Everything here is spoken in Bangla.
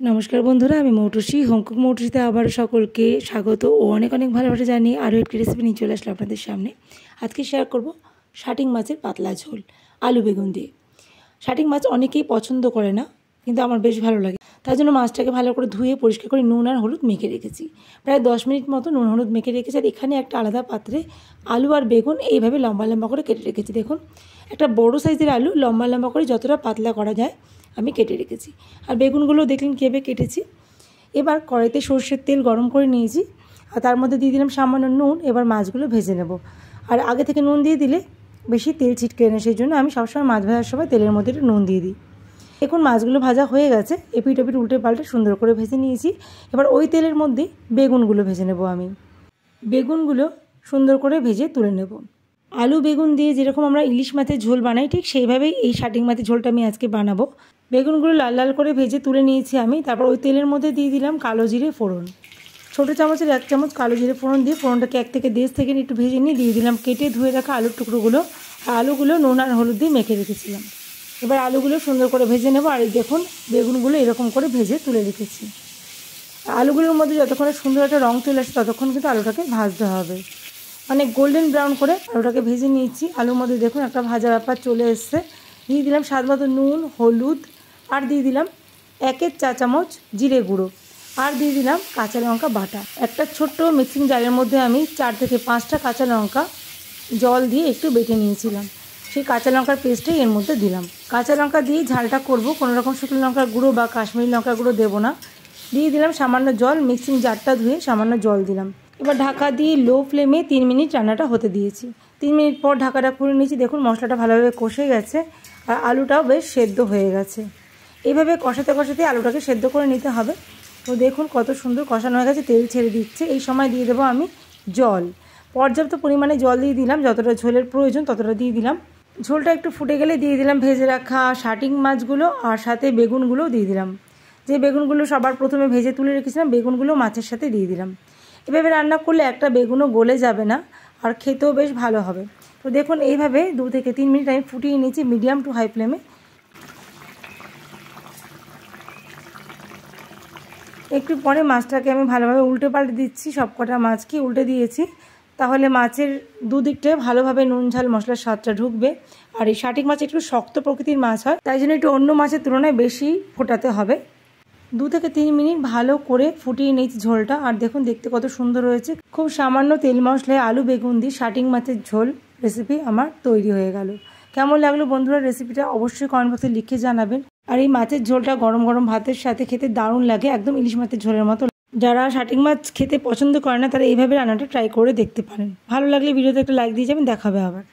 নমস্কার বন্ধুরা, আমি মৌটুসী হোমকুক মৌটুসিতে আবারও সকলকে স্বাগত ও অনেক অনেক ভালোবাসা জানিয়ে আরও একটি রেসিপি নিয়ে চলে আসলো আপনাদের সামনে। আজকে শেয়ার করব শাটিং মাছের পাতলা ঝোল আলু বেগুন দিয়ে। শাটিং মাছ অনেকেই পছন্দ করে না, কিন্তু আমার বেশ ভালো লাগে। তার জন্য মাছটাকে ভালো করে ধুয়ে পরিষ্কার করে নুন আর হলুদ মেখে রেখেছি। প্রায় 10 মিনিট মতো নুন হলুদ মেখে রেখেছি। আর এখানে একটা আলাদা পাত্রে আলু আর বেগুন এইভাবে লম্বা লম্বা করে কেটে রেখেছি। দেখুন, একটা বড়ো সাইজের আলু লম্বা লম্বা করে যতটা পাতলা করা যায় আমি কেটে রেখেছি। আর বেগুনগুলো দেখলেন কীভাবে কেটেছি। এবার কড়াইতে সর্ষের তেল গরম করে নিয়েছি, আর তার মধ্যে দিয়ে দিলাম সামান্য নুন। এবার মাছগুলো ভেজে নেব। আর আগে থেকে নুন দিয়ে দিলে বেশি তেল ছিটকে না, সেই জন্য আমি সবসময় মাছ ভাজার সময় তেলের মধ্যে একটু নুন দিয়ে দিই। এখন মাছগুলো ভাজা হয়ে গেছে, এপিট ওপিট উল্টে পাল্টে সুন্দর করে ভেজে নিয়েছি। এবার ওই তেলের মধ্যে বেগুনগুলো ভেজে নেব। আমি বেগুনগুলো সুন্দর করে ভেজে তুলে নেব। আলু বেগুন দিয়ে যেরকম আমরা ইলিশ মাছের ঝোল বানাই, ঠিক সেইভাবেই এই শাটিং মাছের ঝোলটা আমি আজকে বানাবো। বেগুনগুলো লাল লাল করে ভেজে তুলে নিয়েছি আমি। তারপর ওই তেলের মধ্যে দিয়ে দিলাম কালো জিরে ফোড়ন। ছোটো চামচের 1 চামচ কালো জিরে ফোড়ন দিয়ে ফোড়নটাকে 1 থেকে 1.5 সেকেন্ড একটু ভেজে নিয়ে দিয়ে দিলাম কেটে ধুয়ে রাখা আলুর টুকরোগুলো। আর আলুগুলো নুন আর হলুদ দিয়ে মেখে রেখেছিলাম। এবার আলুগুলো সুন্দর করে ভেজে নেব। আর দেখুন, বেগুনগুলো এরকম করে ভেজে তুলে রেখেছি। আলুগুলোর মধ্যে যতক্ষণে সুন্দর একটা রং চলে আসে ততক্ষণ কিন্তু আলুটাকে ভাজতে হবে। মানে গোল্ডেন ব্রাউন করে আলুটাকে ভেজে নিয়েছি। আলুর মধ্যে দেখুন একটা ভাজা ব্যাপার চলে এসছে। দিয়ে দিলাম স্বাদ মতো নুন হলুদ, আর দিয়ে দিলাম 1 চা চামচ জিরে গুঁড়ো, আর দিয়ে দিলাম কাঁচা লঙ্কা বাটা। একটা ছোট্ট মিক্সিং জারের মধ্যে আমি 4 থেকে 5টা কাঁচা লঙ্কা জল দিয়ে একটু বেটে নিয়েছিলাম। সেই কাঁচা লঙ্কার পেস্টটাই এর মধ্যে দিলাম। কাঁচা লঙ্কা দিয়ে ঝালটা করব, কোনো রকম শুকনো লঙ্কার গুঁড়ো বা কাশ্মীরি লঙ্কার গুঁড়ো দেবো না। দিয়ে দিলাম সামান্য জল, মিক্সিং জারটা ধুয়ে সামান্য জল দিলাম। এবার ঢাকা দিয়ে লো ফ্লেমে 3 মিনিট রান্নাটা হতে দিয়েছি। 3 মিনিট পর ঢাকাটা খুলে নিয়েছি। দেখুন, মশলাটা ভালোভাবে কষে গেছে আর আলুটাও বেশ সেদ্ধ হয়ে গেছে। এইভাবে কষাতে কষাতে আলুটাকে সেদ্ধ করে নিতে হবে। তো দেখুন কত সুন্দর কষানো হয়ে গেছে, তেল ছেড়ে দিচ্ছে। এই সময় দিয়ে দেবো আমি জল। পর্যাপ্ত পরিমাণে জল দিয়ে দিলাম, যতটা ঝোলের প্রয়োজন ততটা দিয়ে দিলাম। ঝোলটা একটু ফুটে গেলে দিয়ে দিলাম ভেজে রাখা শাটিং মাছগুলো, আর সাথে বেগুনগুলোও দিয়ে দিলাম। যে বেগুনগুলো সবার প্রথমে ভেজে তুলে রেখেছিলাম, বেগুনগুলো মাছের সাথে দিয়ে দিলাম। এভাবে রান্না করলে একটা বেগুনও গলে যাবে না, আর খেতেও বেশ ভালো হবে। তো দেখুন, এইভাবে 2 থেকে 3 মিনিট আমি ফুটিয়ে নিয়েছি মিডিয়াম টু হাই ফ্লেমে। একটু পরে মাছটাকে আমি ভালোভাবে উল্টে পাল্টে দিচ্ছি। সব কটা মাছকে উল্টে দিয়েছি, তাহলে মাছের দুদিকটায় ভালোভাবে নুন ঝাল মশলার স্বাদটা ঢুকবে। আর এই শাটিং মাছ একটু শক্ত প্রকৃতির মাছ হয়, তাই জন্য একটু অন্য মাছের তুলনায় বেশি ফোটাতে হবে। 2 থেকে 3 মিনিট ভালো করে ফুটিয়ে নিয়েছি ঝোলটা। আর দেখুন, দেখতে কত সুন্দর হয়েছে। খুব সামান্য তেল মশলায় আলু বেগুন দিয়ে শাটিং মাছের ঝোল রেসিপি আমার তৈরি হয়ে গেল। কেমন লাগলো বন্ধুরা রেসিপিটা অবশ্যই কমেন্ট বক্সে লিখে জানাবেন। আর এই মাছের ঝোলটা গরম গরম ভাতের সাথে খেতে দারুণ লাগে, একদম ইলিশ মাছের ঝোলের মতো। যারা শাটিং মাছ খেতে পছন্দ করে না, তারা এইভাবে রান্নাটা ট্রাই করে দেখতে পারেন। ভালো লাগলে ভিডিওতে একটা লাইক দিয়ে যাবেন। দেখা হবে আবার।